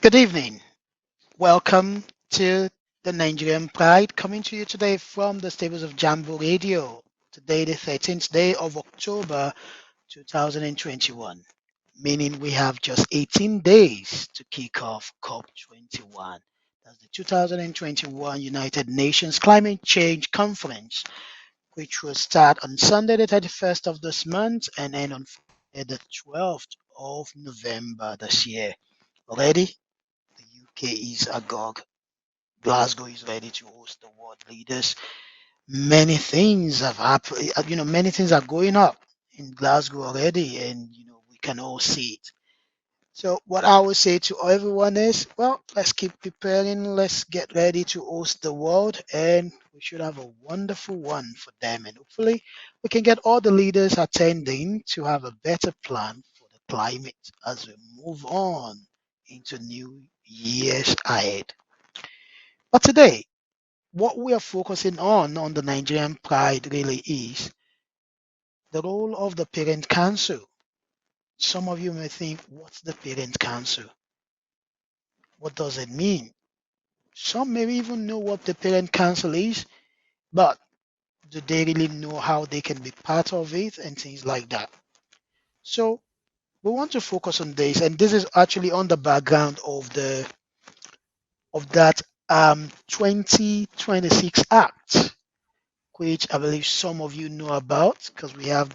Good evening. Welcome to the Nigerian Pride, coming to you today from the stables of Jambo Radio. Today, the 13th day of October 2021, meaning we have just 18 days to kick off COP21. That's the 2021 United Nations Climate Change Conference, which will start on Sunday, the 31st of this month and end on Friday, the 12th of November this year. Already, the UK is agog. Glasgow is ready to host the world leaders. Many things have happened. Many things are going up in Glasgow already, and we can all see it. So, what I would say to everyone is, well, let's keep preparing. Let's get ready to host the world, and we should have a wonderful one for them. And hopefully, we can get all the leaders attending to have a better plan for the climate as we move on into new years ahead. But today, what we are focusing on the Nigerian Pride really is the role of the Parent Council. Some of you may think, what's the Parent Council? What does it mean? Some may even know what the Parent Council is, but do they really know how they can be part of it and things like that? So we want to focus on this, and this is actually on the background of that 2026 Act, which I believe some of you know about because we have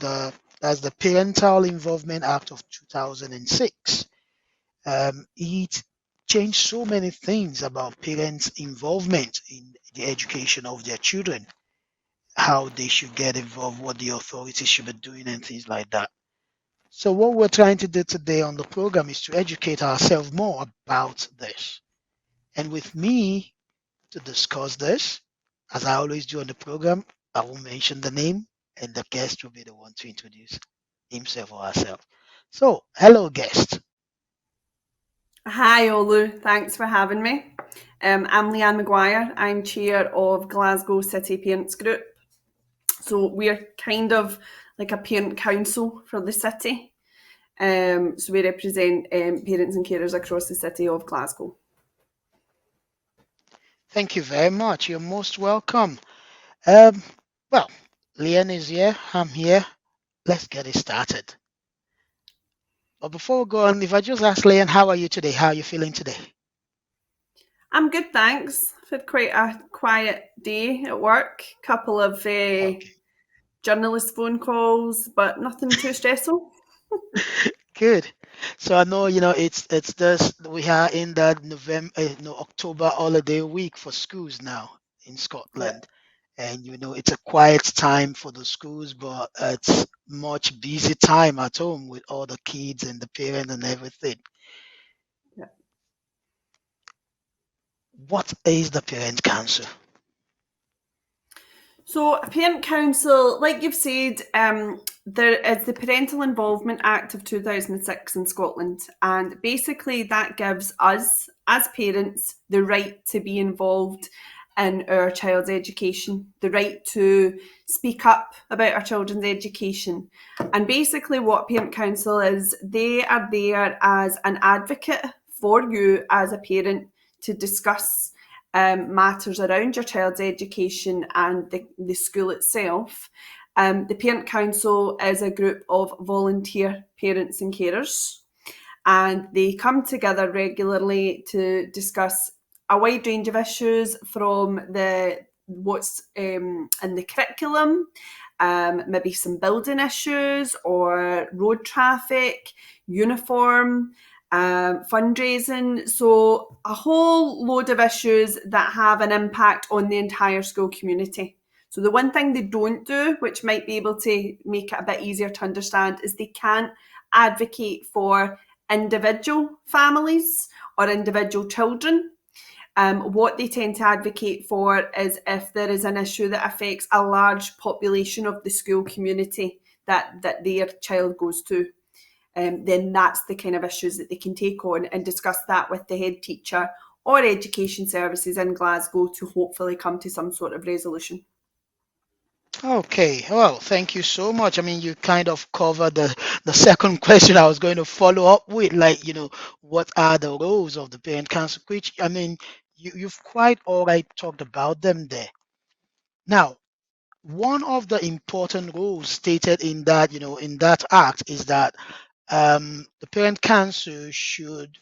that's the Parental Involvement Act of 2006. It changed so many things about parents' involvement in the education of their children, how they should get involved, what the authorities should be doing, and things like that. So, what we're trying to do today on the program is to educate ourselves more about this. And with me to discuss this, as I always do on the program, I will mention the name, and the guest will be the one to introduce himself or herself. So, hello, guest. Hi, Olu. Thanks for having me. I'm Leanne McGuire. I'm chair of Glasgow City Parents Group. So we're kind of like a parent council for the city. So we represent parents and carers across the city of Glasgow. Thank you very much. You're most welcome. Um, well, Leanne is here. I'm here. Let's get it started. But before we go on, if I just ask Leanne, how are you today? How are you feeling today? I'm good, thanks. I've had quite a quiet day at work. Couple of Okay, journalist phone calls, but nothing too stressful. good. So I know it's this we are in that November, no October holiday week for schools now in Yeah. Scotland, and it's a quiet time for the schools, but it's much busy time at home with all the kids and the parents and everything. Yeah. What is the Parent Council? So, a parent council, like you've said, there is the Parental Involvement Act of 2006 in Scotland, and basically that gives us, as parents, the right to be involved in our child's education, the right to speak up about our children's education. And basically, what Parent Council is, they are there as an advocate for you as a parent to discuss matters around your child's education and the school itself. The Parent Council is a group of volunteer parents and carers, and they come together regularly to discuss a wide range of issues from the what's in the curriculum, maybe some building issues or road traffic, uniform, fundraising. So, a whole load of issues that have an impact on the entire school community. So, the one thing they don't do, which might be able to make it a bit easier to understand, is they can't advocate for individual families or individual children. What they tend to advocate for is if there is an issue that affects a large population of the school community that their child goes to, then that's the kind of issues that they can take on and discuss that with the head teacher or education services in Glasgow to hopefully come to some sort of resolution. Okay, well, thank you so much. I mean, you kind of covered the second question I was going to follow up with, like, what are the roles of the parent council, which, I mean, you've quite all right talked about them there. Now, one of the important rules stated in that, in that act is that the parent council should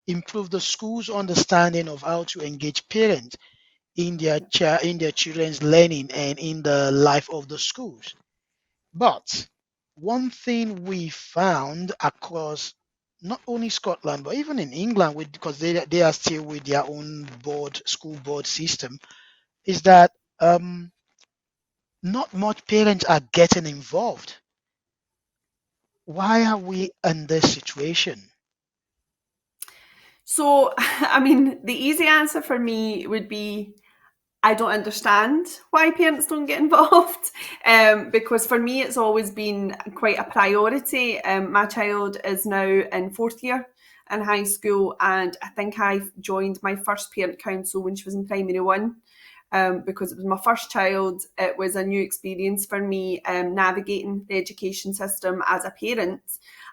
improve the school's understanding of how to engage parents in in their children's learning and in the life of the schools. But one thing we found across not only Scotland but even in England, because they are still with their own school board system, is that not much parents are getting involved. Why are we in this situation? So, I mean, the easy answer for me would be I don't understand why parents don't get involved, because for me it's always been quite a priority. My child is now in fourth year in high school, and I think I joined my first parent council when she was in primary one. Because it was my first child, it was a new experience for me, navigating the education system as a parent.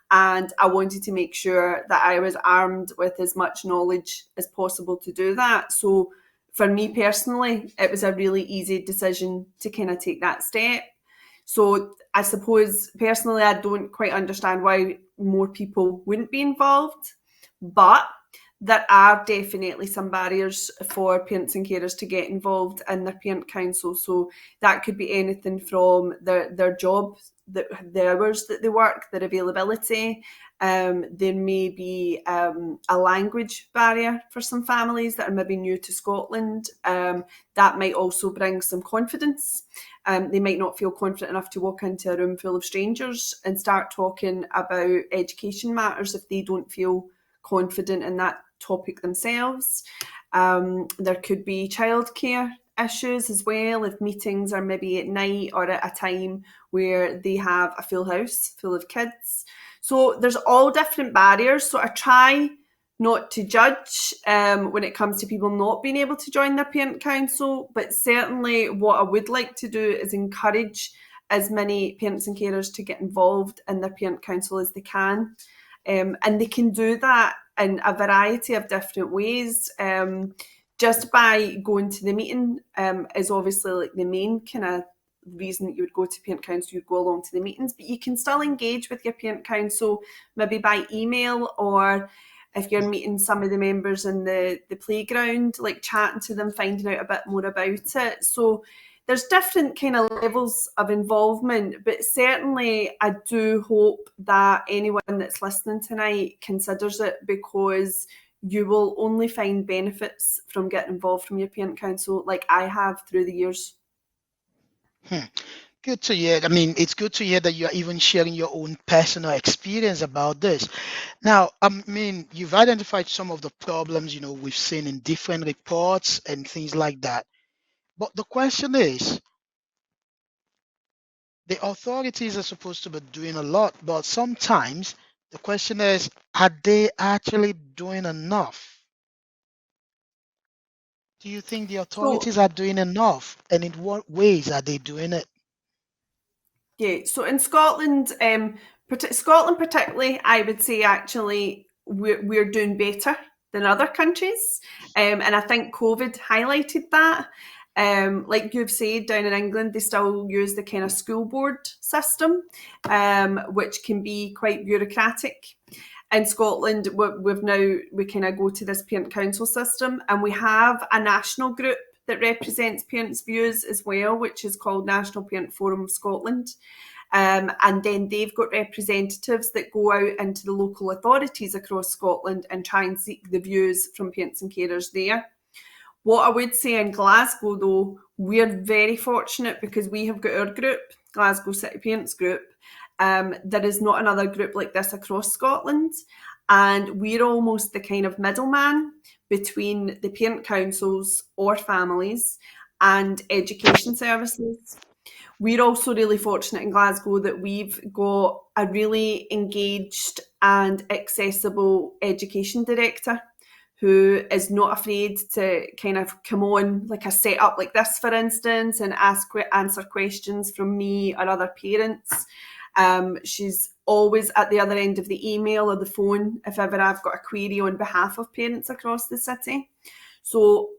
And I wanted to make sure that I was armed with as much knowledge as possible to do that. So, for me personally, it was a really easy decision to kind of take that step. So, I suppose personally, I don't quite understand why more people wouldn't be involved. But there are definitely some barriers for parents and carers to get involved in their parent council. So that could be anything from their job, the hours that they work, their availability. There may be a language barrier for some families that are maybe new to Scotland. That might also bring some confidence. They might not feel confident enough to walk into a room full of strangers and start talking about education matters if they don't feel confident in that topic themselves. There could be childcare issues as well if meetings are maybe at night or at a time where they have a full house full of kids. So there's all different barriers. So I try not to judge when it comes to people not being able to join their parent council, but certainly what I would like to do is encourage as many parents and carers to get involved in their parent council as they can. And they can do that in a variety of different ways. Just by going to the meeting is obviously like the main kind of reason that you would go to parent council, you'd go along to the meetings, but you can still engage with your parent council maybe by email, or if you're meeting some of the members in the playground, like chatting to them, finding out a bit more about it. So there's different kind of levels of involvement, but certainly I do hope that anyone that's listening tonight considers it, because you will only find benefits from getting involved from your parent council like I have through the years. Hmm. Good to hear. I mean, it's good to hear that you're even sharing your own personal experience about this. Now, I mean, you've identified some of the problems, we've seen in different reports and things like that. But the question is, the authorities are supposed to be doing a lot, but sometimes the question is, are they actually doing enough? Do you think the So authorities are doing enough? And in what ways are they doing it? yeah, so in Scotland, Scotland particularly, I would say actually we're doing better than other countries, and I think COVID highlighted that. Like you've said, down in England, they still use the kind of school board system, which can be quite bureaucratic. In Scotland, we kind of go to this parent council system, and we have a national group that represents parents' views as well, which is called National Parent Forum of Scotland. And then they've got representatives that go out into the local authorities across Scotland and try and seek the views from parents and carers there. What I would say in Glasgow, though, we're very fortunate because we have got our group, Glasgow City Parents Group. There is not another group like this across Scotland. And we're almost the kind of middleman between the parent councils or families and education services. We're also really fortunate in Glasgow that we've got a really engaged and accessible education director who is not afraid to kind of come on like a setup like this, for instance, and answer questions from me or other parents. She's always at the other end of the email or the phone if ever I've got a query on behalf of parents across the city. So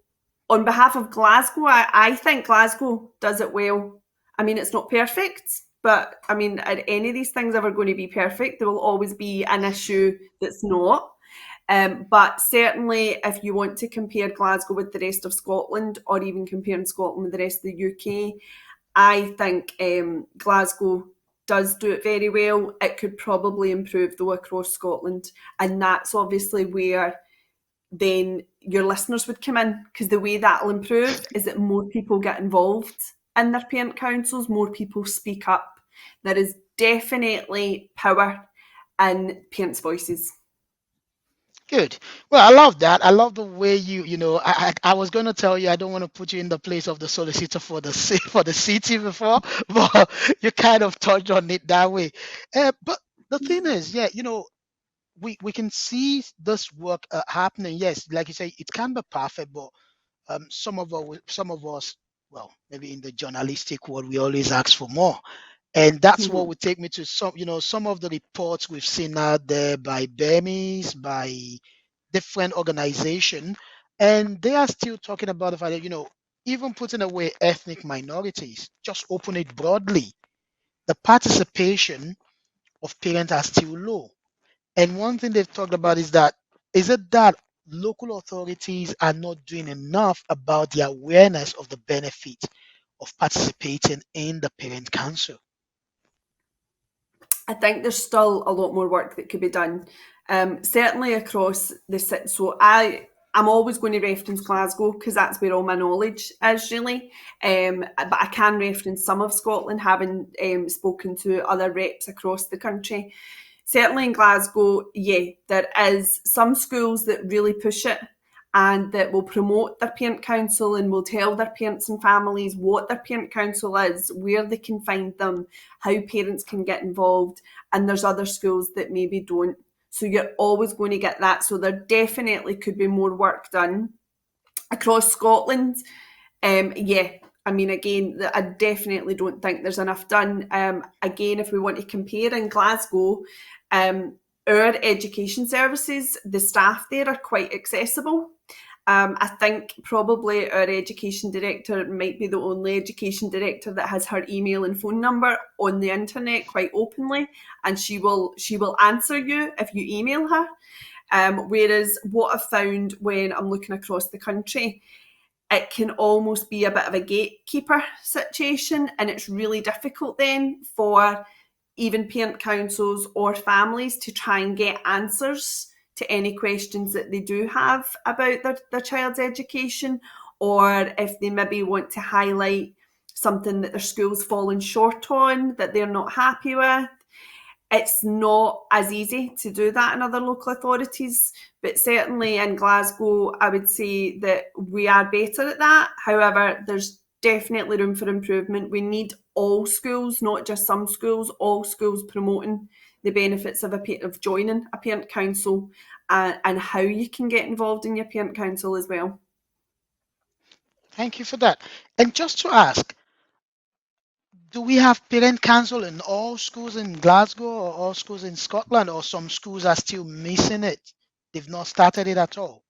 on behalf of Glasgow, I think Glasgow does it well. I mean, it's not perfect, but I mean, are any of these things ever going to be perfect? There will always be an issue that's not. But certainly, if you want to compare Glasgow with the rest of Scotland, or even comparing Scotland with the rest of the UK, I think Glasgow does do it very well. It could probably improve though across Scotland, and that's obviously where then your listeners would come in, because the way that'll improve is that more people get involved in their parent councils, more people speak up. There is definitely power in parents' voices. Good. Well, I love that. I love the way I was going to tell you I don't want to put you in the place of the solicitor for the for the city before, but you kind of touched on it that way. But the thing is, yeah, we can see this work happening. Yes, like you say, it can be perfect, but some of us, well, maybe in the journalistic world, we always ask for more. And that's what would take me to some of the reports we've seen out there by Burmese, by different organizations, and they are still talking about the fact that, even putting away ethnic minorities, just open it broadly, the participation of parents are still low. And one thing they've talked about is it that local authorities are not doing enough about the awareness of the benefit of participating in the parent council? I think there's still a lot more work that could be done. Certainly across the city. So I'm always going to reference Glasgow because that's where all my knowledge is really. But I can reference some of Scotland, having spoken to other reps across the country. Certainly in Glasgow, yeah, there is some schools that really push it and that will promote their parent council and will tell their parents and families what their parent council is, where they can find them, how parents can get involved. And there's other schools that maybe don't. So you're always going to get that. So there definitely could be more work done. Across Scotland, yeah, I mean, again, I definitely don't think there's enough done. Again, if we want to compare in Glasgow, our education services, the staff there are quite accessible. I think probably our education director might be the only education director that has her email and phone number on the internet quite openly, and she will answer you if you email her. Whereas what I've found when I'm looking across the country, it can almost be a bit of a gatekeeper situation, and it's really difficult then for even parent councils or families to try and get answers to any questions that they do have about their child's education, or if they maybe want to highlight something that their school's fallen short on, that they're not happy with. It's not as easy to do that in other local authorities, but certainly in Glasgow, I would say that we are better at that. However, there's definitely room for improvement. We need all schools, not just some schools, all schools promoting the benefits of joining a parent council and how you can get involved in your parent council as well. Thank you for that. And just to ask, do we have parent council in all schools in Glasgow or all schools in Scotland, or some schools are still missing it? They've not started it at all.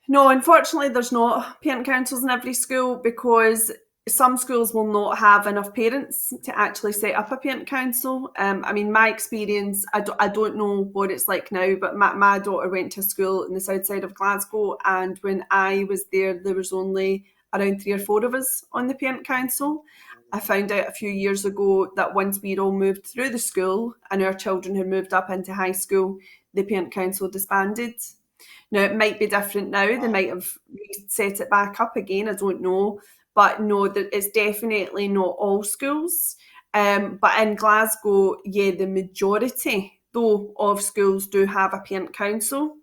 No, unfortunately, there's not parent councils in every school because some schools will not have enough parents to actually set up a parent council. I mean, my experience, I don't know what it's like now, but my daughter went to school in the south side of Glasgow, and when I was there was only around 3 or 4 of us on the parent council. I found out a few years ago that once we'd all moved through the school and our children had moved up into high school, the parent council disbanded. Now, it might be different now. They might have set it back up again. I don't know. But no, it's definitely not all schools. But in Glasgow, yeah, the majority, though, of schools do have a parent council.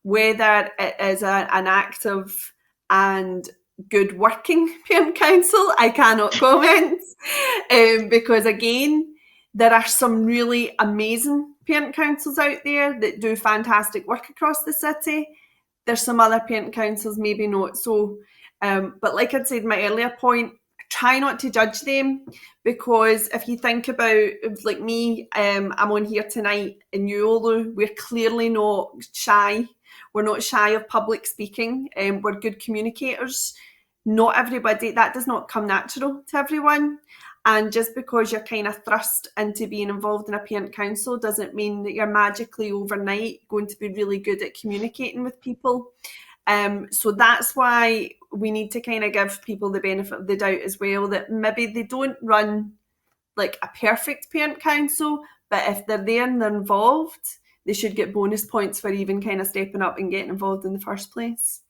Whether it is an active and good working parent council, I cannot comment. Because, again, there are some really amazing parent councils out there that do fantastic work across the city. There's some other parent councils maybe not so. But like I'd said in my earlier point, try not to judge them, because if you think about, like me, I'm on here tonight and you, Olu, we're clearly not shy. We're not shy of public speaking. We're good communicators. Not everybody, that does not come natural to everyone. And just because you're kind of thrust into being involved in a parent council doesn't mean that you're magically overnight going to be really good at communicating with people. So that's why we need to kind of give people the benefit of the doubt as well, that maybe they don't run like a perfect parent council, but if they're there and they're involved, they should get bonus points for even kind of stepping up and getting involved in the first place.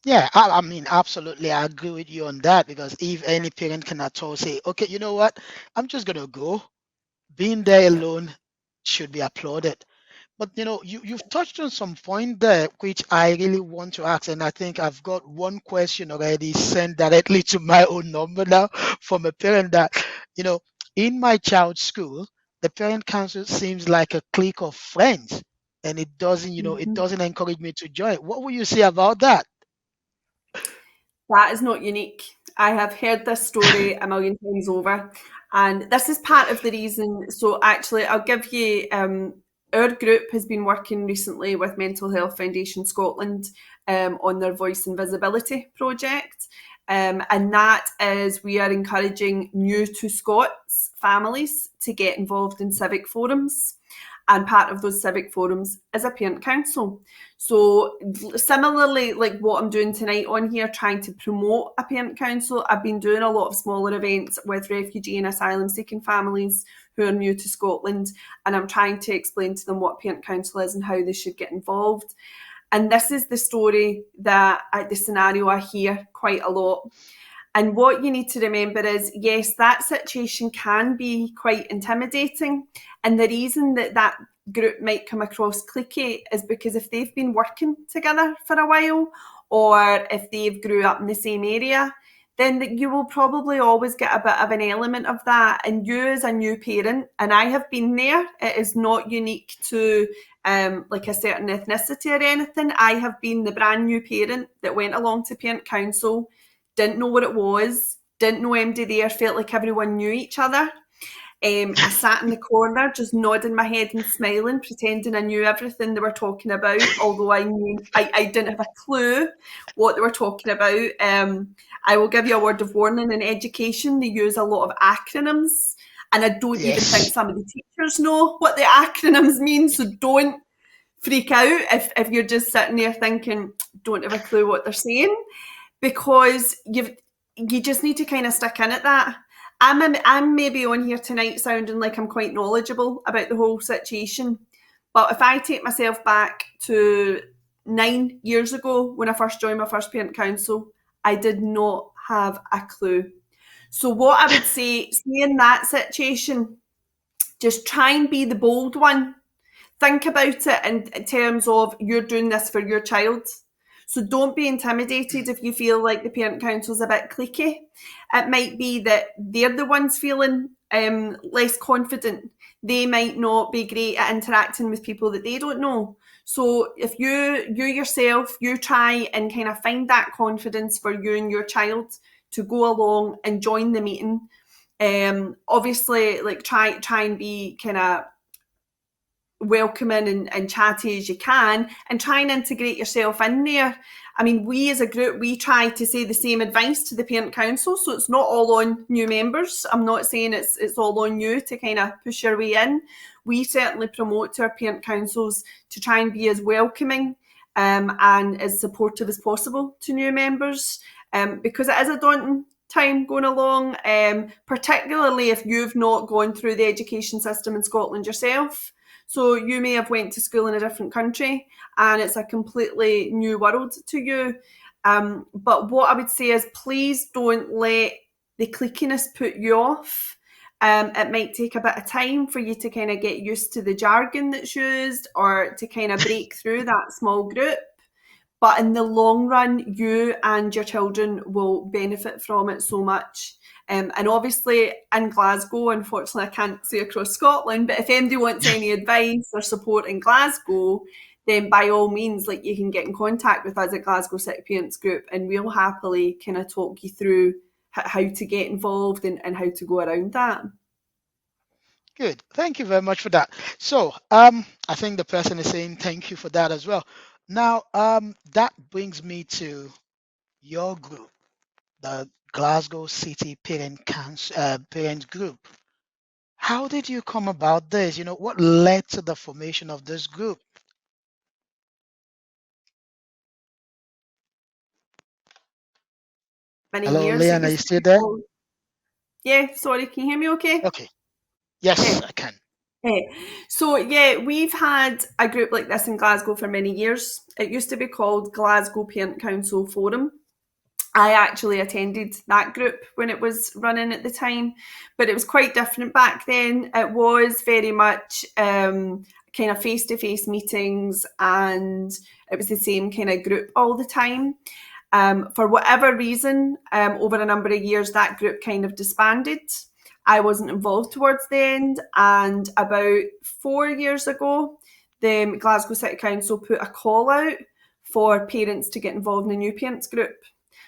Yeah, I mean, absolutely, I agree with you on that because if any parent can at all say, okay, you know what, I'm just gonna go, being there alone should be applauded. But you've touched on some point there which I really want to ask, and I think I've got one question already sent directly to my own number now from a parent that, you know, in my child's school, the parent council seems like a clique of friends, and it doesn't, it Mm-hmm. doesn't encourage me to join. What will you say about that? That is not unique. I have heard this story a million times over, and this is part of the reason. So, actually, I'll give you our group has been working recently with Mental Health Foundation Scotland on their Voice and Visibility project. And that is, we are encouraging new to Scots families to get involved in civic forums. And part of those civic forums is a parent council. So similarly, like what I'm doing tonight on here, trying to promote a parent council, I've been doing a lot of smaller events with refugee and asylum seeking families who are new to Scotland, and I'm trying to explain to them what parent council is and how they should get involved. And this is the story that the scenario I hear quite a lot. And what you need to remember is, yes, that situation can be quite intimidating. And the reason that that group might come across cliquey is because if they've been working together for a while, or if they've grew up in the same area, then you will probably always get a bit of an element of that. And you as a new parent, and I have been there, it is not unique to like a certain ethnicity or anything. I have been the brand new parent that went along to parent council, didn't know what it was, didn't know MD there, felt like everyone knew each other. I sat in the corner, just nodding my head and smiling, pretending I knew everything they were talking about, although I didn't have a clue what they were talking about. I will give you a word of warning: in education, they use a lot of acronyms, and I don't even think Yes. some of the teachers know what the acronyms mean. So don't freak out if you're just sitting there thinking, don't have a clue what they're saying, because you just need to kind of stick in at that. I'm maybe on here tonight sounding like I'm quite knowledgeable about the whole situation, but if I take myself back to 9 years ago when I first joined my first parent council, I did not have a clue. So what I would say in that situation, just try and be the bold one. Think about it in terms of you're doing this for your child. So don't be intimidated if you feel like the parent council's a bit cliquey. It might be that they're the ones feeling less confident. They might not be great at interacting with people that they don't know. So if you yourself, you try and kind of find that confidence for you and your child to go along and join the meeting. Obviously, like try and be kind of welcoming and chatty as you can, and try and integrate yourself in there. I mean, we as a group, we try to say the same advice to the parent council, so it's not all on new members. I'm not saying it's all on you to kind of push your way in. We certainly promote to our parent councils to try and be as welcoming and as supportive as possible to new members, because it is a daunting time going along, particularly if you've not gone through the education system in Scotland yourself. So you may have went to school in a different country and it's a completely new world to you. But what I would say is, please don't let the cliquiness put you off. It might take a bit of time for you to kind of get used to the jargon that's used, or to kind of break through that small group. But in the long run, you and your children will benefit from it so much. And obviously in Glasgow, unfortunately I can't say across Scotland, but if anybody wants any advice or support in Glasgow, then by all means, like, you can get in contact with us at Glasgow City Parents Group, and we'll happily kind of talk you through how to get involved and how to go around that. Good. Thank you very much for that. So, I think the person is saying thank you for that as well. Now, that brings me to your group, the Glasgow City Parent Group. How did you come about this? What led to the formation of this group? Many Hello, years it Leanne, are you used to still be there? called. Yeah, sorry, can you hear me okay? Okay. Yes, Yeah. I can. So yeah, we've had a group like this in Glasgow for many years. It used to be called Glasgow Parent Council Forum. I actually attended that group when it was running at the time, but it was quite different back then. It was very much kind of face-to-face meetings, and it was the same kind of group all the time. For whatever reason, over a number of years, that group kind of disbanded. I wasn't involved towards the end, and about 4 years ago, the Glasgow City Council put a call out for parents to get involved in a new parents group.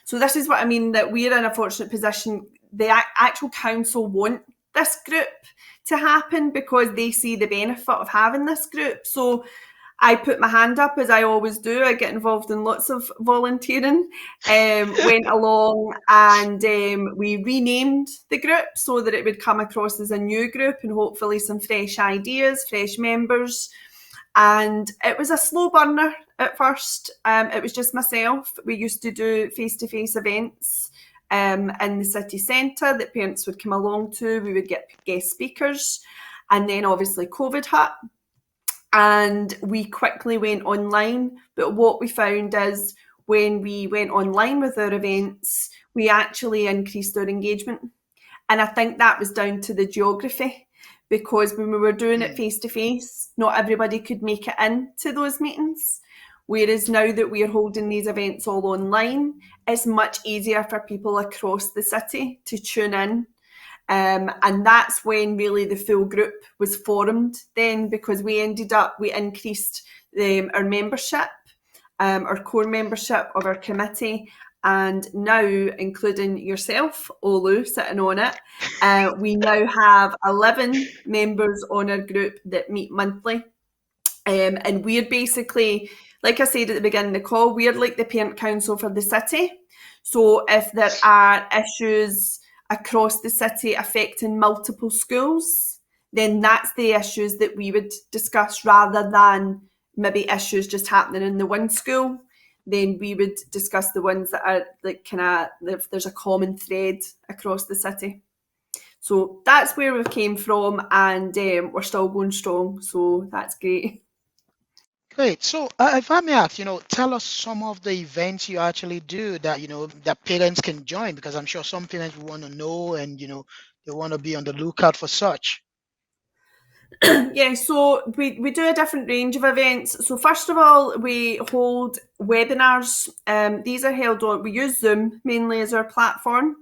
So this is what I mean, that we're in a fortunate position. The actual council want this group to happen because they see the benefit of having this group. So I put my hand up, as I always do. I get involved in lots of volunteering, went along, and we renamed the group so that it would come across as a new group and hopefully some fresh ideas, fresh members. And it was a slow burner at first. It was just myself. We used to do face-to-face events in the city centre that parents would come along to. We would get guest speakers. And then obviously COVID hit, and we quickly went online. But what we found is when we went online with our events, we actually increased our engagement. And I think that was down to the geography, because when we were doing it face to face, not everybody could make it in to those meetings. Whereas now that we are holding these events all online, it's much easier for people across the city to tune in. And that's when really the full group was formed then, because we increased our membership, our core membership of our committee. And now, including yourself, Olu, sitting on it, we now have 11 members on our group that meet monthly. And we're basically, like I said at the beginning of the call, we're like the parent council for the city. So if there are issues across the city affecting multiple schools, then that's the issues that we would discuss, rather than maybe issues just happening in the one school. Then we would discuss the ones that are like kind of, if there's a common thread across the city. So that's where we came from, and we're still going strong. So that's great. Great. So, if I may ask, tell us some of the events you actually do that, that parents can join, because I'm sure some parents want to know and, they want to be on the lookout for such. Yeah, so we do a different range of events. So first of all, we hold webinars. These are held on, we use Zoom mainly as our platform.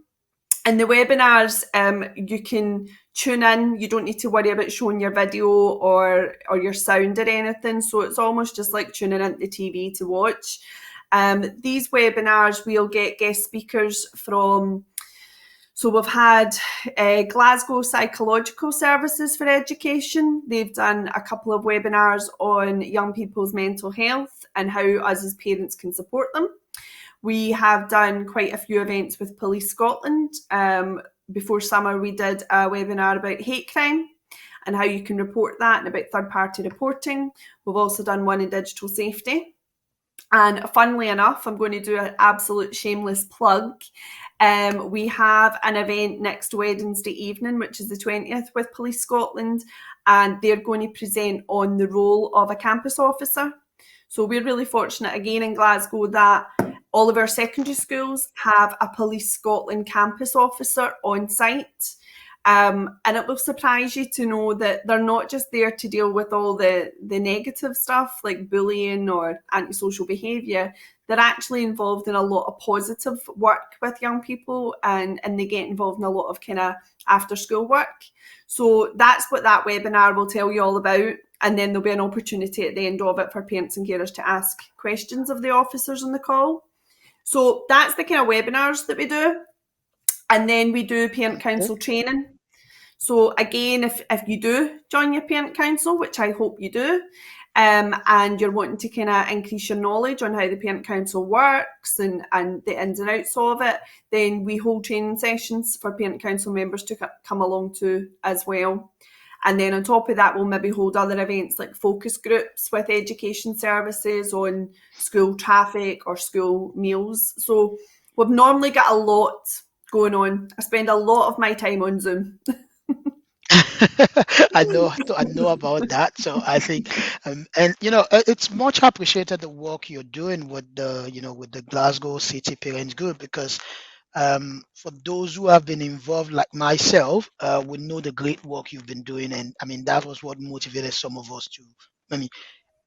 And the webinars, you can tune in. You don't need to worry about showing your video or your sound or anything. So it's almost just like tuning into the TV to watch. These webinars, we'll get guest speakers from. So we've had Glasgow Psychological Services for Education. They've done a couple of webinars on young people's mental health and how us as parents can support them. We have done quite a few events with Police Scotland. Before summer, we did a webinar about hate crime and how you can report that, and about third-party reporting. We've also done one in digital safety. And funnily enough, I'm going to do an absolute shameless plug. We have an event next Wednesday evening, which is the 20th, with Police Scotland, and they're going to present on the role of a campus officer. So we're really fortunate again in Glasgow that all of our secondary schools have a Police Scotland campus officer on site. And it will surprise you to know that they're not just there to deal with all the negative stuff like bullying or antisocial behaviour. They're actually involved in a lot of positive work with young people, and they get involved in a lot of kind of after school work. So that's what that webinar will tell you all about. And then there'll be an opportunity at the end of it for parents and carers to ask questions of the officers on the call. So that's the kind of webinars that we do. And then we do parent council training. So again, if you do join your parent council, which I hope you do, and you're wanting to kind of increase your knowledge on how the parent council works and the ins and outs of it, then we hold training sessions for parent council members to come along to as well. And then on top of that, we'll maybe hold other events like focus groups with education services on school traffic or school meals. So we've normally got a lot going on. I spend a lot of my time on Zoom. I know about that. So I think, and it's much appreciated the work you're doing with with the Glasgow City Parents Group, because for those who have been involved, like myself, we know the great work you've been doing, and I mean that was what motivated some of us to. I mean,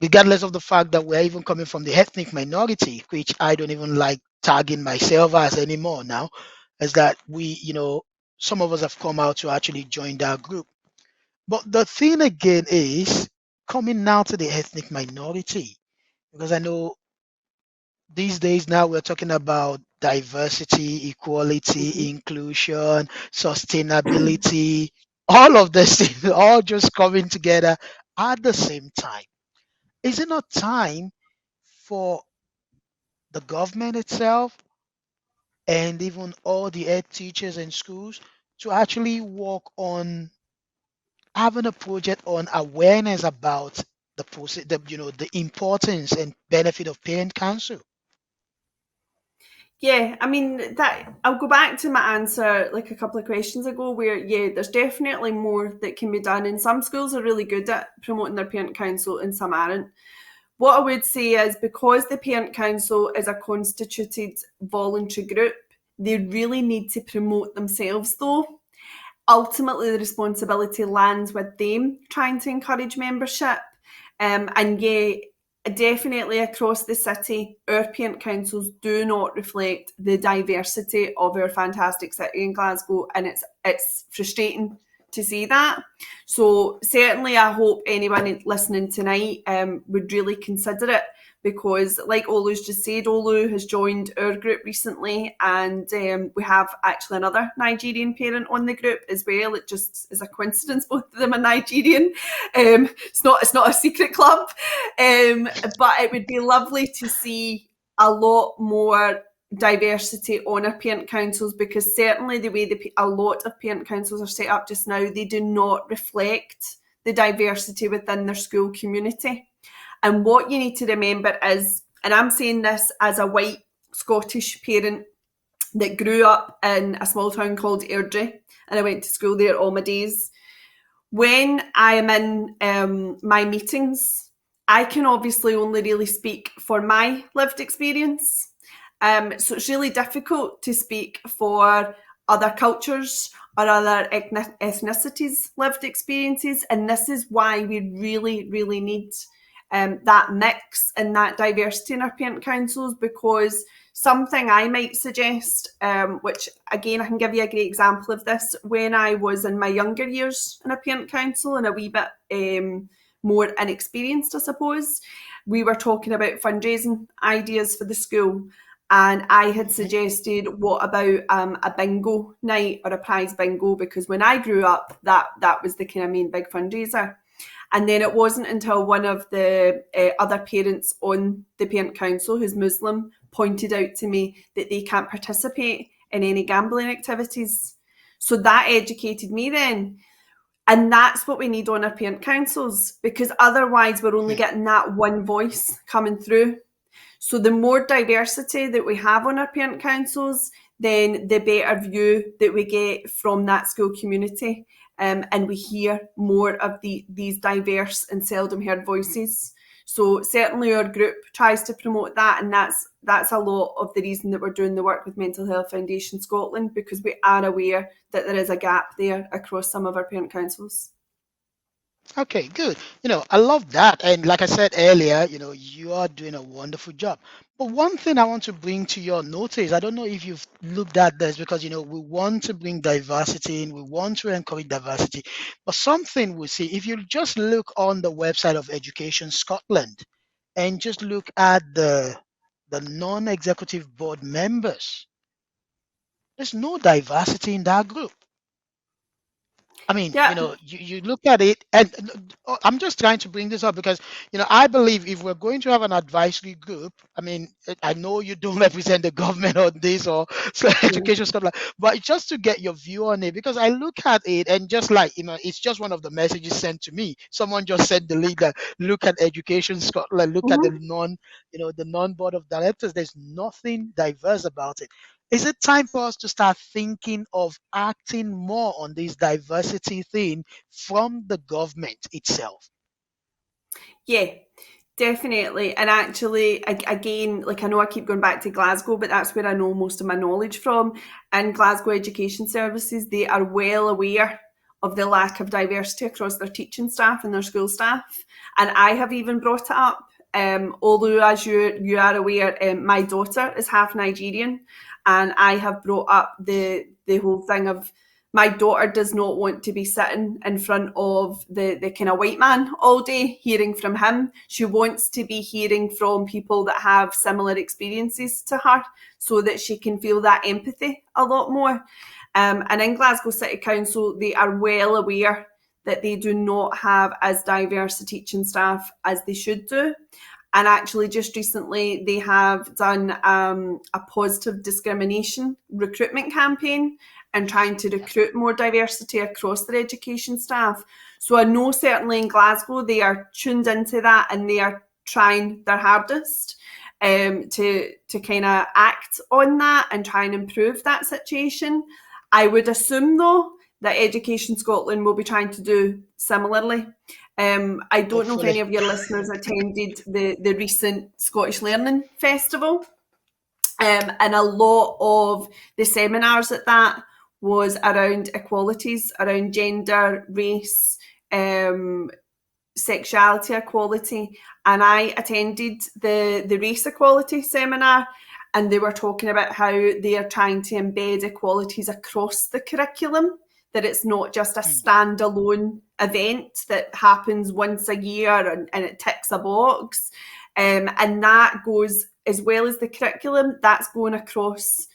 regardless of the fact that we're even coming from the ethnic minority, which I don't even like tagging myself as anymore now, is that some of us have come out to actually join that group. But the thing again is coming now to the ethnic minority, because I know these days now we're talking about diversity, equality, inclusion, sustainability, all of this things all just coming together at the same time. Is it not time for the government itself and even all the ed teachers in schools to actually work on having a project on awareness about the importance and benefit of parent council? Yeah, I mean that I'll go back to my answer like a couple of questions ago where there's definitely more that can be done, and some schools are really good at promoting their parent council and some aren't. What I would say is because the parent council is a constituted voluntary group, they really need to promote themselves though. Ultimately the responsibility lands with them trying to encourage membership. And definitely across the city, our parent councils do not reflect the diversity of our fantastic city in Glasgow, and it's frustrating to see that. So certainly I hope anyone listening tonight would really consider it, because like Olu's just said, Olu has joined our group recently, and we have actually another Nigerian parent on the group as well. It just is a coincidence both of them are Nigerian. It's not a secret club, but it would be lovely to see a lot more diversity on our parent councils, because certainly the way a lot of parent councils are set up just now, they do not reflect the diversity within their school community. And what you need to remember is, and I'm saying this as a white Scottish parent that grew up in a small town called Airdrie, and I went to school there all my days. When I am in my meetings, I can obviously only really speak for my lived experience. So it's really difficult to speak for other cultures or other ethnicities' lived experiences. And this is why we really, really need that mix and that diversity in our parent councils, because something I might suggest, which again, I can give you a great example of this, when I was in my younger years in a parent council and a wee bit more inexperienced, I suppose, we were talking about fundraising ideas for the school. And I had suggested, what about a bingo night or a prize bingo? Because when I grew up, that was the kind of main big fundraiser. And then it wasn't until one of the other parents on the parent council, who's Muslim, pointed out to me that they can't participate in any gambling activities. So that educated me then. And that's what we need on our parent councils, because otherwise we're only getting that one voice coming through. So the more diversity that we have on our parent councils, then the better view that we get from that school community. And we hear more of these diverse and seldom heard voices. So certainly our group tries to promote that, and that's a lot of the reason that we're doing the work with Mental Health Foundation Scotland, because we are aware that there is a gap there across some of our parent councils. Okay, good. I love that. And like I said earlier, you are doing a wonderful job. But one thing I want to bring to your notice, I don't know if you've looked at this because, we want to bring diversity in, we want to encourage diversity. But something we see, if you just look on the website of Education Scotland and just look at the non-executive board members, there's no diversity in that group. I mean, Yeah. you look at it, and I'm just trying to bring this up because, I believe if we're going to have an advisory group, I mean, I know you don't represent the government on this or so education stuff like, but just to get your view on it, because I look at it and just like, it's just one of the messages sent to me. Someone just sent the leader, look at Education Scotland, look at Mhm. the non-board of directors. There's nothing diverse about it. Is it time for us to start thinking of acting more on this diversity thing from the government itself? Yeah, definitely. And actually, again, like I know I keep going back to Glasgow, but that's where I know most of my knowledge from. And Glasgow Education Services, they are well aware of the lack of diversity across their teaching staff and their school staff. And I have even brought it up. Although, as you are aware, my daughter is half Nigerian, and I have brought up the whole thing of my daughter does not want to be sitting in front of the kind of white man all day hearing from him. She wants to be hearing from people that have similar experiences to her so that she can feel that empathy a lot more. And in Glasgow City Council, they are well aware that they do not have as diverse a teaching staff as they should do. And actually, just recently, they have done a positive discrimination recruitment campaign and trying to recruit more diversity across their education staff. So I know certainly in Glasgow, they are tuned into that and they are trying their hardest to kind of act on that and try and improve that situation. I would assume, though, that Education Scotland will be trying to do similarly. I don't know if any Hopefully. of your listeners attended the recent Scottish Learning Festival, and a lot of the seminars at that was around equalities, around gender, race, um, sexuality equality. And I attended the race equality seminar, and they were talking about how they are trying to embed equalities across the curriculum, that it's not just a Hmm. standalone event that happens once a year and it ticks a box. And that goes, as well as the curriculum, that's going across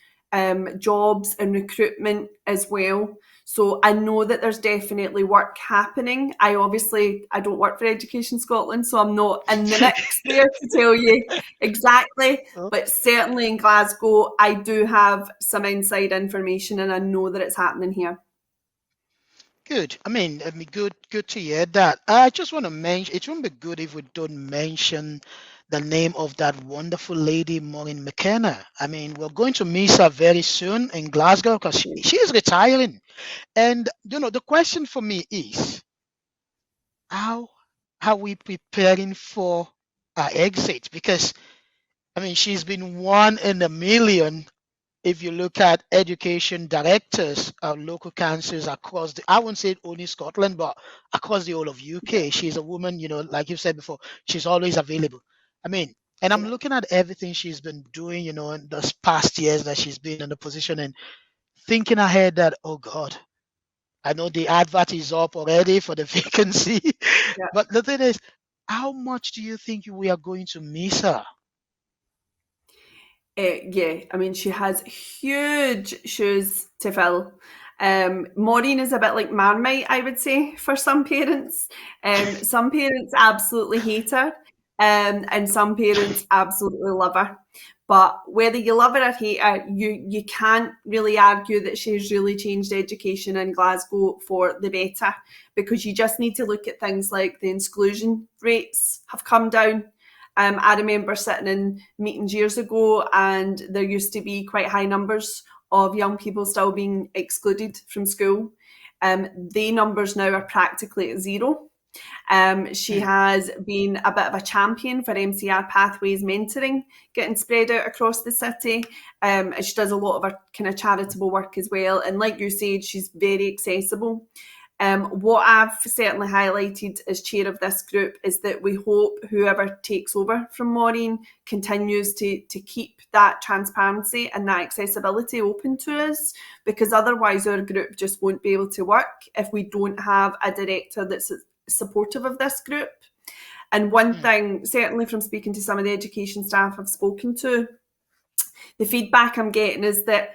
jobs and recruitment as well. So I know that there's definitely work happening. I don't work for Education Scotland, so I'm not in the mix there to tell you exactly. Oh, But certainly in Glasgow, I do have some inside information and I know that it's happening here. good. I mean, good to hear that. I just want to mention, it wouldn't be good if we don't mention the name of that wonderful lady, Maureen McKenna. I mean, we're going to miss her very soon in Glasgow because she is retiring. And, the question for me is, how are we preparing for our exit? Because, I mean, she's been one in a million. If you look at education directors, local councils across I won't say only Scotland, but across the whole of Yeah, UK, she's a woman, like you said before, she's always available. I mean, and I'm yeah. looking at everything she's been doing, in those past years that she's been in the position and thinking ahead that, oh God, I know the advert is up already for the vacancy, Yeah. but the thing is, how much do you think we are going to miss her? Yeah, I mean, she has huge shoes to fill. Maureen is a bit like Marmite, I would say, for some parents. Some parents absolutely hate her, and some parents absolutely love her. But whether you love her or hate her, you can't really argue that she's really changed education in Glasgow for the better, because you just need to look at things like the exclusion rates have come down. I remember sitting in meetings years ago, and there used to be quite high numbers of young people still being excluded from school. The numbers now are practically at zero. She Hmm. has been a bit of a champion for MCR Pathways mentoring, getting spread out across the city. She does a lot of her kind of charitable work as well. And like you said, she's very accessible. What I've certainly highlighted as chair of this group is that we hope whoever takes over from Maureen continues to keep that transparency and that accessibility open to us, because otherwise our group just won't be able to work if we don't have a director that's supportive of this group. And one thing, certainly from speaking to some of the education staff I've spoken to, the feedback I'm getting is that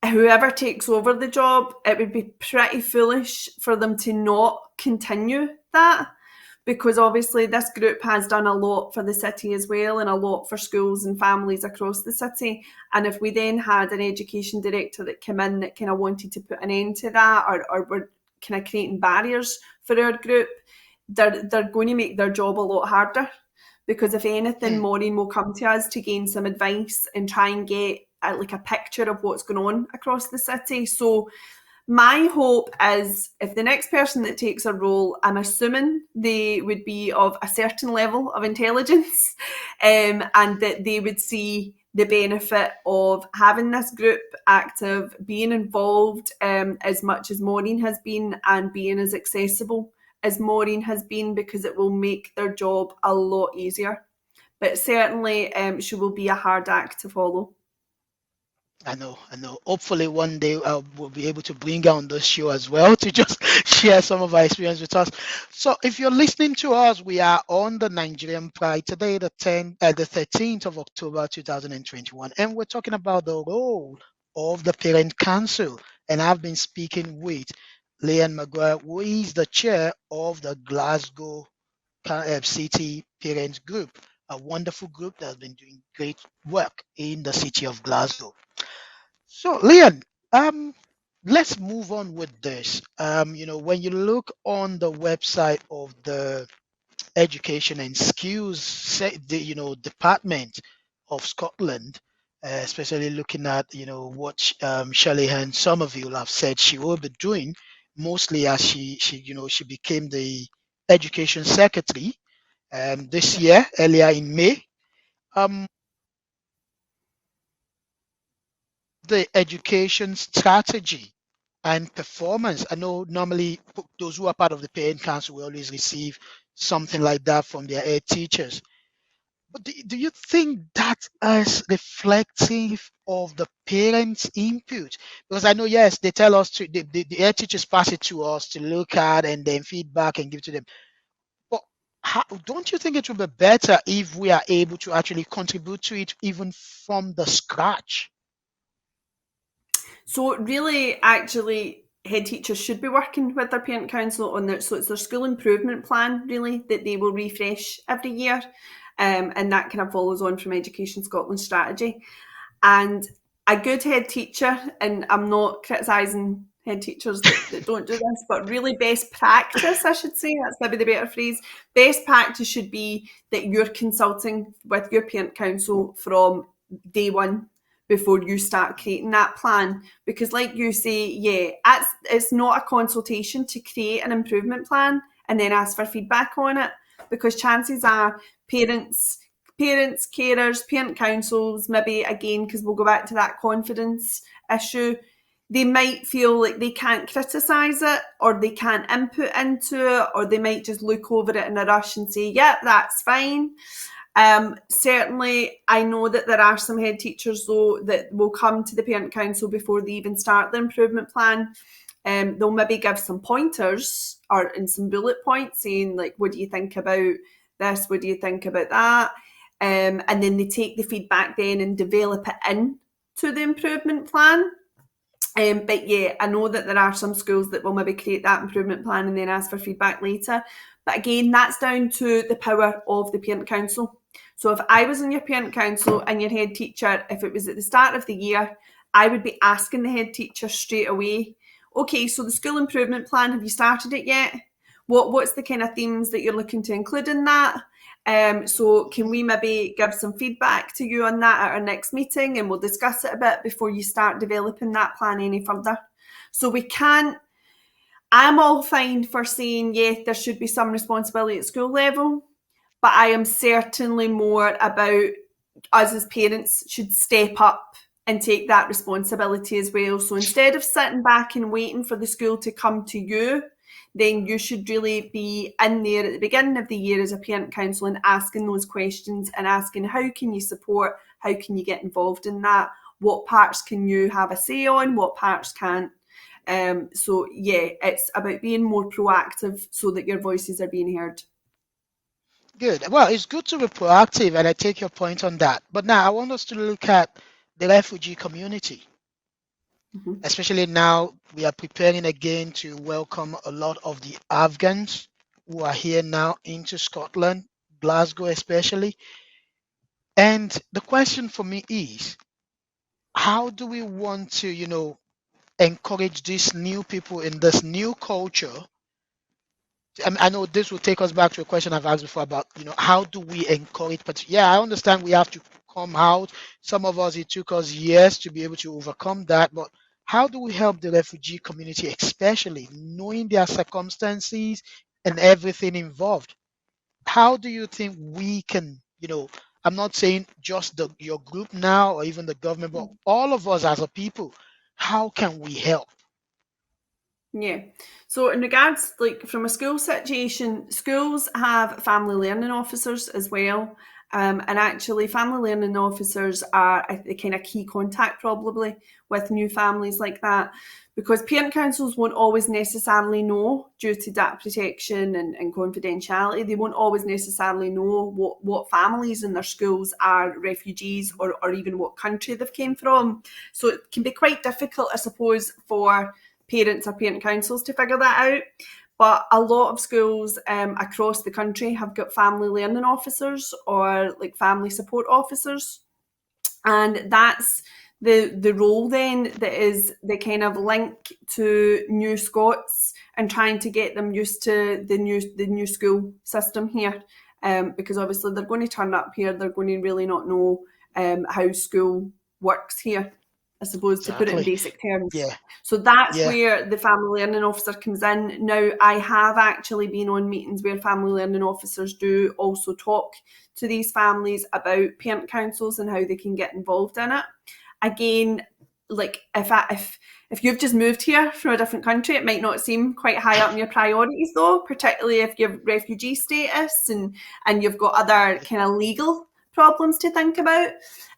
whoever takes over the job, it would be pretty foolish for them to not continue that, because obviously this group has done a lot for the city as well, and a lot for schools and families across the city. And if we then had an education director that came in that kind of wanted to put an end to that, or were kind of creating barriers for our group, they're going to make their job a lot harder. Because if anything, Maureen will come to us to gain some advice and try and get like a picture of what's going on across the city. So my hope is, if the next person that takes a role, I'm assuming they would be of a certain level of intelligence, and that they would see the benefit of having this group active, being involved as much as Maureen has been, and being as accessible as Maureen has been, because it will make their job a lot easier. But certainly she will be a hard act to follow. I know. Hopefully one day we'll be able to bring her on the show as well to just share some of our experience with us. So if you're listening to us, we are on the Nigerian Pride today, the 13th of October 2021, and we're talking about the role of the Parent Council. And I've been speaking with Leanne McGuire, who is the chair of the Glasgow City Parents Group, a wonderful group that has been doing great work in the city of Glasgow. So, Leon, let's move on with this. When you look on the website of the Education and Skills, Department of Scotland, especially looking at, what Shelley Ann Somerville have said she will be doing, mostly as she became the Education Secretary this year, earlier in May. The education strategy and performance. I know normally those who are part of the parent council will always receive something like that from their head teachers. But do you think that is reflective of the parents' input? Because I know, yes, they tell us the head teachers pass it to us to look at and then feedback and give to them. But don't you think it would be better if we are able to actually contribute to it even from the scratch? So really, actually, head teachers should be working with their parent council on so it's their school improvement plan, really, that they will refresh every year. And that kind of follows on from Education Scotland's strategy. And a good head teacher, and I'm not criticising head teachers that don't do this, but really best practice, I should say, that's maybe the better phrase. Best practice should be that you're consulting with your parent council from day one before you start creating that plan. Because like you say, it's not a consultation to create an improvement plan and then ask for feedback on it, because chances are parents, carers, parent councils, maybe again, because we'll go back to that confidence issue, they might feel like they can't criticise it, or they can't input into it, or they might just look over it in a rush and say, yep, that's fine. Certainly, I know that there are some head teachers, though, that will come to the parent council before they even start the improvement plan. They'll maybe give some pointers or in some bullet points saying, like, what do you think about this? What do you think about that? And then they take the feedback then and develop it into the improvement plan. But yeah, I know that there are some schools that will maybe create that improvement plan and then ask for feedback later. But again, that's down to the power of the parent council. So if I was in your parent council and your head teacher, if it was at the start of the year, I would be asking the head teacher straight away, okay, so the school improvement plan, have you started it yet? What's the kind of themes that you're looking to include in that? So can we maybe give some feedback to you on that at our next meeting, and we'll discuss it a bit before you start developing that plan any further. So we can't, I'm all fine for saying, yeah, there should be some responsibility at school level, but I am certainly more about us as parents should step up and take that responsibility as well. So instead of sitting back and waiting for the school to come to you then you should really be in there at the beginning of the year as a parent council and asking those questions and asking how can you support, how can you get involved in that, what parts can you have a say on, what parts can't. So yeah, it's about being more proactive so that your voices are being heard. Good. Well, it's good to be proactive, and I take your point on that. But now I want us to look at the refugee community, Mhm. especially now we are preparing again to welcome a lot of the Afghans who are here now into Scotland, Glasgow especially. And the question for me is, how do we want to, encourage these new people in this new culture? I know this will take us back to a question I've asked before about, how do we encourage? But yeah, I understand we have to come out. Some of us, it took us years to be able to overcome that. But how do we help the refugee community, especially knowing their circumstances and everything involved? How do you think we can, I'm not saying just your group now or even the government, but all of us as a people, how can we help? Yeah. So in regards, like from a school situation, schools have family learning officers as well. And actually, family learning officers are a kind of key contact probably with new families like that, because parent councils won't always necessarily know, due to data protection and confidentiality, they won't always necessarily know what families in their schools are refugees, or even what country they've came from. So it can be quite difficult, I suppose, for parents or parent councils to figure that out. But a lot of schools across the country have got family learning officers or like family support officers. And that's the role then, that is the kind of link to new Scots and trying to get them used to the new school system here. Because obviously they're going to turn up here, they're going to really not know how school works here, I suppose, to put it in Exactly. basic terms. Yeah. So that's Yeah. where the family learning officer comes in. Now, I have actually been on meetings where family learning officers do also talk to these families about parent councils and how they can get involved in it. Again, like if you've just moved here from a different country, it might not seem quite high up in your priorities though, particularly if you have refugee status and you've got other kind of legal problems to think about.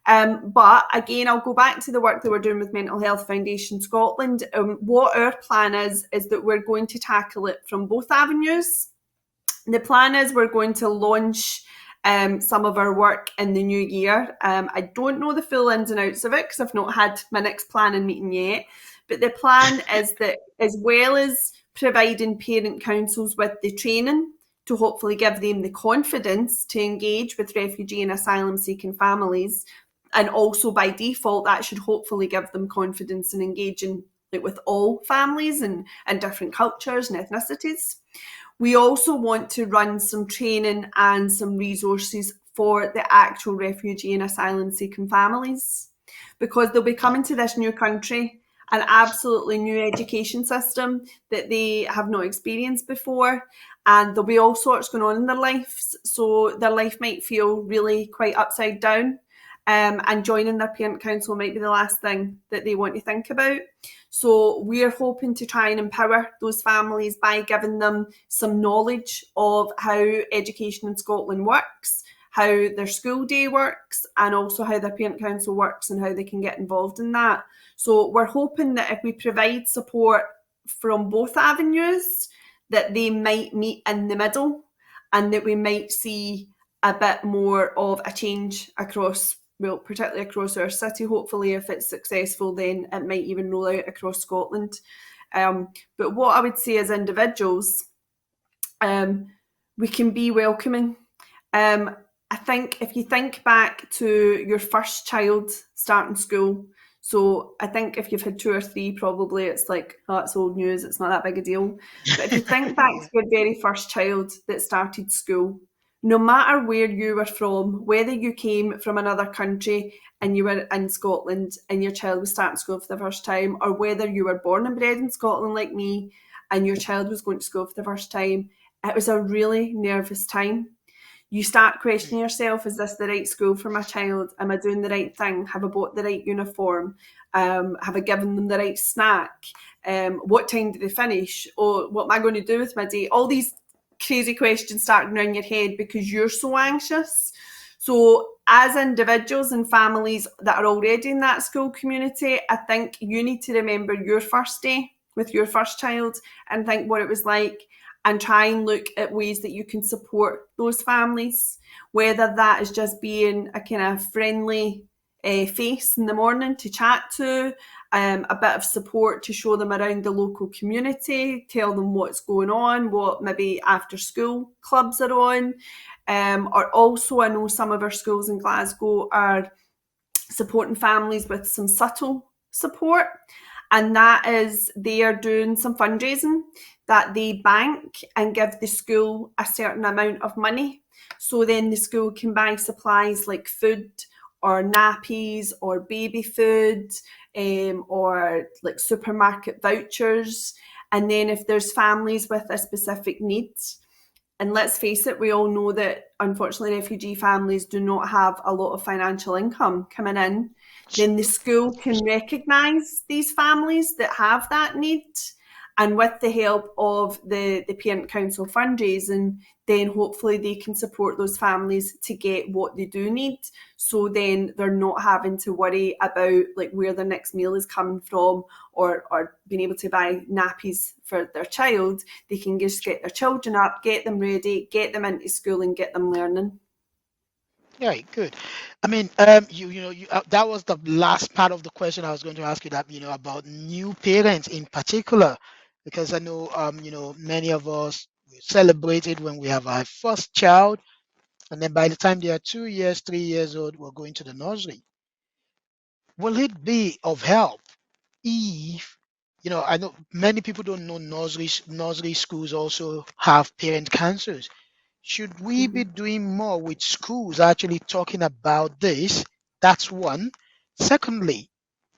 But again, I'll go back to the work that we're doing with Mental Health Foundation Scotland. What our plan is that we're going to tackle it from both avenues. The plan is we're going to launch some of our work in the new year. I don't know the full ins and outs of it because I've not had my next planning meeting yet. But the plan is that, as well as providing parent councils with the training to hopefully give them the confidence to engage with refugee and asylum seeking families, and also by default that should hopefully give them confidence in engaging with all families and different cultures and ethnicities. We also want to run some training and some resources for the actual refugee and asylum seeking families, because they'll be coming to this new country, an absolutely new education system that they have not experienced before, and there'll be all sorts going on in their lives. So their life might feel really quite upside down. And joining their parent council might be the last thing that they want to think about. So we're hoping to try and empower those families by giving them some knowledge of how education in Scotland works, how their school day works, and also how their parent council works and how they can get involved in that. So we're hoping that if we provide support from both avenues, that they might meet in the middle and that we might see a bit more of a change across, well, particularly across our city. Hopefully, if it's successful, then it might even roll out across Scotland. But what I would say as individuals, we can be welcoming. I think if you think back to your first child starting school, so I think if you've had two or three, probably it's like, oh, it's old news, it's not that big a deal. But if you think back to Yeah. your very first child that started school, no matter where you were from, whether you came from another country and you were in Scotland and your child was starting school for the first time, or whether you were born and bred in Scotland like me and your child was going to school for the first time, it was a really nervous time. you start questioning yourself, is this the right school for my child? Am I doing the right thing? Have I bought the right uniform? Have I given them the right snack? What time do they finish? Or what am I going to do with my day? All these crazy questions start going around your head because you're so anxious. So as individuals and families that are already in that school community, I think you need to remember your first day with your first child and think what it was like, and try and look at ways that you can support those families, whether that is just being a kind of friendly face in the morning to chat to, a bit of support to show them around the local community, tell them what's going on, what maybe after school clubs are on. Or also, I know some of our schools in Glasgow are supporting families with some subtle support, and that is they are doing some fundraising that they bank and give the school a certain amount of money. So then the school can buy supplies like food or nappies or baby food, or like supermarket vouchers. And then if there's families with a specific need, and let's face it, we all know that unfortunately refugee families do not have a lot of financial income coming in, then the school can recognise these families that have that need, and with the help of the parent council fundraising, then hopefully they can support those families to get what they do need. So then they're not having to worry about like where their next meal is coming from, or being able to buy nappies for their child. They can just get their children up, get them ready, get them into school and get them learning. Right, good. I mean, that was the last part of the question I was going to ask you, that, about new parents in particular, because I know, many of us we celebrated when we have our first child, and then by the time they are 2 years, 3 years old, we're going to the nursery. Will it be of help if, I know many people don't know nursery schools also have parent councils. Should we be Mm-hmm. doing more with schools actually talking about this? That's one. Secondly,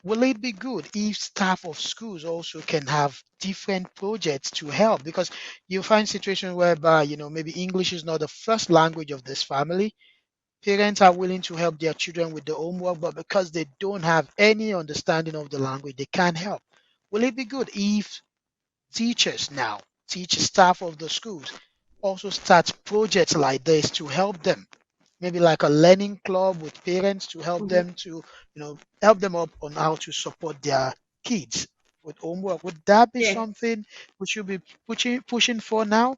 will it be good if staff of schools also can have different projects to help? Because you find situations whereby, maybe English is not the first language of this family. Parents are willing to help their children with the homework, but because they don't have any understanding of the language, they can't help. Will it be good if teachers now, teach staff of the schools, also start projects like this to help them? Maybe like a learning club with parents to help Mm-hmm. them to, help them up on how to support their kids with homework. Would that be Yeah. something we should be pushing for now?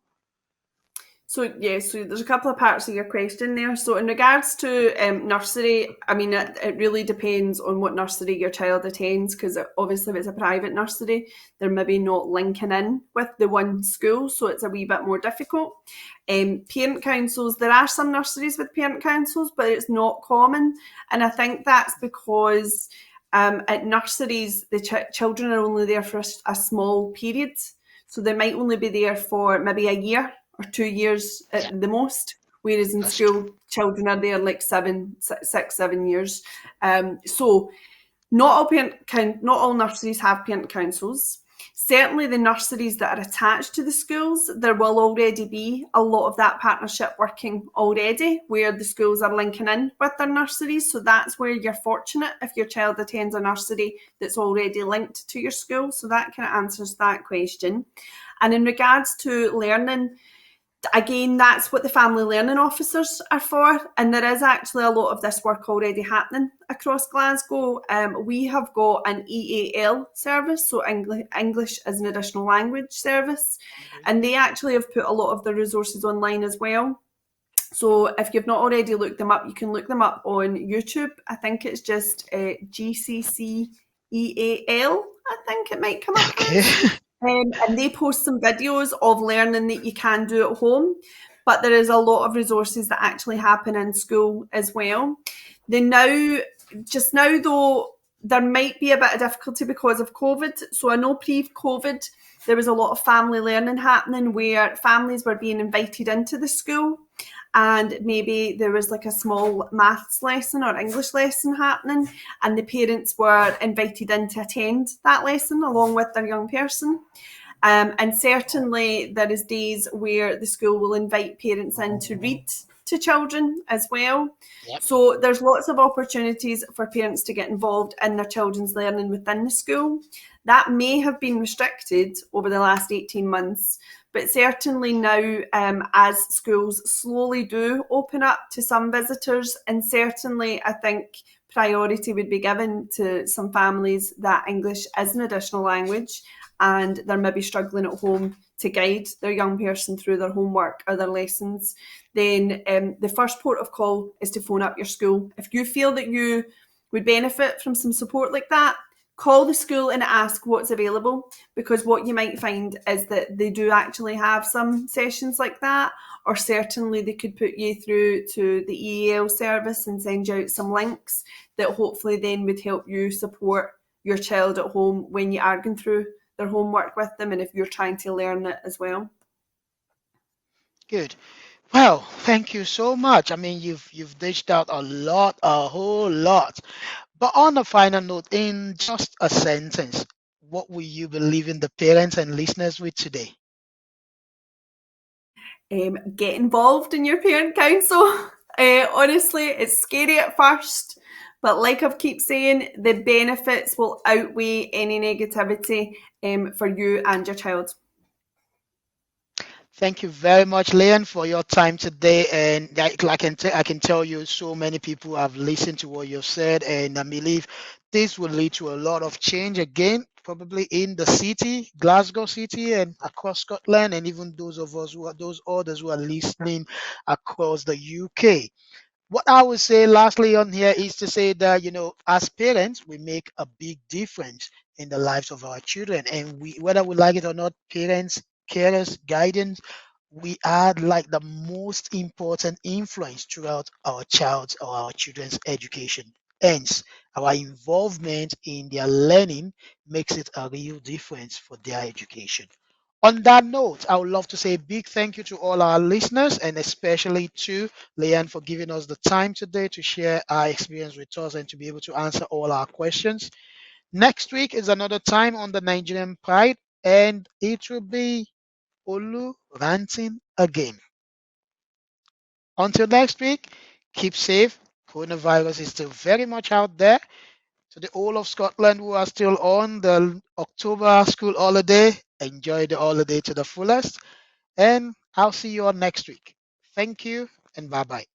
So yeah, so there's a couple of parts of your question there. So in regards to nursery, I mean it really depends on what nursery your child attends, because obviously if it's a private nursery, they're maybe not linking in with the one school, so it's a wee bit more difficult. Parent councils, there are some nurseries with parent councils, but it's not common, and I think that's because at nurseries the children are only there for a small period, so they might only be there for maybe a year or 2 years Yeah, at the most, whereas in that's true. school children are there like 6, 7 years. So not all nurseries have parent councils. Certainly the nurseries that are attached to the schools, there will already be a lot of that partnership working already, where the schools are linking in with their nurseries. So that's where you're fortunate if your child attends a nursery that's already linked to your school. So that kind of answers that question. And in regards to learning, again, that's what the family learning officers are for, and there is actually a lot of this work already happening across Glasgow. We have got an EAL service, so English as an additional language service, and they actually have put a lot of the resources online as well. So if you've not already looked them up, you can look them up on YouTube. I think it's just GCC EAL, I think it might come up Okay. as. And they post some videos of learning that you can do at home, but there is a lot of resources that actually happen in school as well. Just now though, there might be a bit of difficulty because of COVID. So I know pre-COVID, there was a lot of family learning happening where families were being invited into the school, and maybe there was like a small maths lesson or English lesson happening, and the parents were invited in to attend that lesson along with their young person. And certainly there is days where the school will invite parents in to read to children as well. Yep. So there's lots of opportunities for parents to get involved in their children's learning within the school. That may have been restricted over the last 18 months, but certainly now, as schools slowly do open up to some visitors, and certainly I think priority would be given to some families that English is an additional language and they're maybe struggling at home to guide their young person through their homework or their lessons, then the first port of call is to phone up your school. If you feel that you would benefit from some support like that, call the school and ask what's available, because what you might find is that they do actually have some sessions like that, or certainly they could put you through to the EAL service and send you out some links that hopefully then would help you support your child at home when you are going through their homework with them and if you're trying to learn it as well. Good. Well, thank you so much. I mean, you've dished out a whole lot. But on a final note, in just a sentence, what will you be leaving the parents and listeners with today? Get involved in your parent council. Honestly, it's scary at first, but like I keep saying, the benefits will outweigh any negativity for you and your child. Thank you very much, Leanne, for your time today. And I can tell you, so many people have listened to what you've said, and I believe this will lead to a lot of change again, probably in the city, Glasgow city, and across Scotland, and even those others who are listening across the UK. What I would say lastly on here is to say that, as parents, we make a big difference in the lives of our children. And whether we like it or not, parents, carers, guidance, we are like the most important influence throughout our child's or our children's education. Hence, our involvement in their learning makes it a real difference for their education. On that note, I would love to say a big thank you to all our listeners, and especially to Leanne for giving us the time today to share our experience with us and to be able to answer all our questions. Next week is another time on the Nigerian Pride, and it will be Olu ranting again. Until next week, keep safe. Coronavirus is still very much out there. To the whole of Scotland who are still on the October school holiday, enjoy the holiday to the fullest. And I'll see you all next week. Thank you and bye bye.